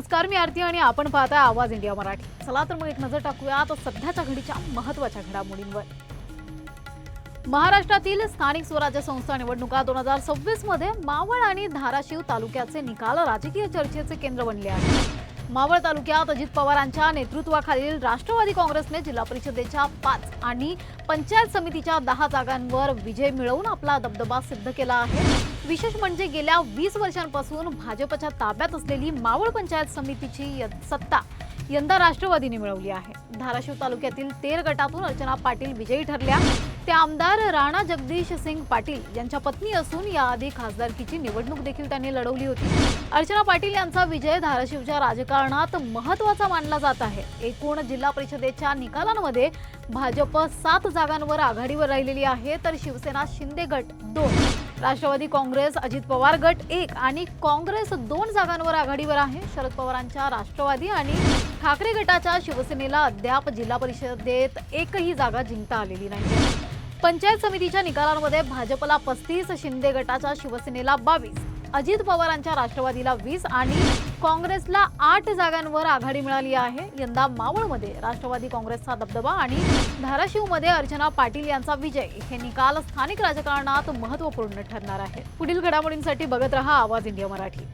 नमस्कार, मी आरती आणि आपण पाहताय आवाज इंडिया मराठी। चला तर मग एक नजर टाकूया तो सध्याच्या घडीच्या महत्त्वाच्या घडामोडींवर। महाराष्ट्रातील स्थानिक स्वराज्य संस्था निवडणुका 2026 मध्ये मावळ आणि धाराशिव तालुक्याचे निकाल राजकीय चर्चेचे केंद्र बनले आहेत। मावळ तालुक्यात अजित पवारांच्या नेतृत्वाखालील राष्ट्रवादी काँग्रेसने जिल्हा परिषदेच्या 5 आणि पंचायत समितीच्या 10 जागांवर विजय मिळवून आपला दबदबा सिद्ध केला आहे। विशेष म्हणजे गेल्या 20 वर्षांपासून भाजपच्या ताब्यात असलेली मावळ पंचायत समितीची सत्ता यंदा राष्ट्रवादीने मिळवली आहे। धाराशिव तालुक्यातील तेर गटातून अर्चना पाटील विजयी ठरल्या। त्या आमदार राणा जगदीश सिंग पाटील यांच्या पत्नी असून याआधी खासदारकीची निवडणूक देखील त्यांनी लढवली होती। अर्चना पाटील यांचा विजय धाराशिवच्या राजकारणात महत्त्वाचा मानला जात आहे। एकूण जिल्हा परिषदेच्या निकालांमध्ये भाजप 7 जागांवर आघाडीवर राहिलेली आहे, तर शिवसेना शिंदे गट 2, राष्ट्रवादी काँग्रेस अजित पवार गट 1 आणि काँग्रेस 2 जागांवर आघाडीवर आहे। शरद पवारांच्या राष्ट्रवादी आणि ठाकरे गटाच्या शिवसेनेला अद्याप जिल्हा परिषदेत एकही जागा जिंकता आलेली नाही। पंचायत समितीच्या निकालांमध्ये भाजपला 35, शिंदे गटाच्या शिवसेनेला 22, अजित पवारांच्या राष्ट्रवादीला 20 आणि काँग्रेसला 8 जागांवर आघाडी मिळाली आहे। यंदा मावळमध्ये राष्ट्रवादी काँग्रेसचा दबदबा आणि धाराशिवमध्ये अर्चना पाटील यांचा विजय हे निकाल स्थानिक राजकारणात महत्त्वपूर्ण ठरणार आहे। पुढील घडामोडींसाठी बघत रहा आवाज इंडिया मराठी।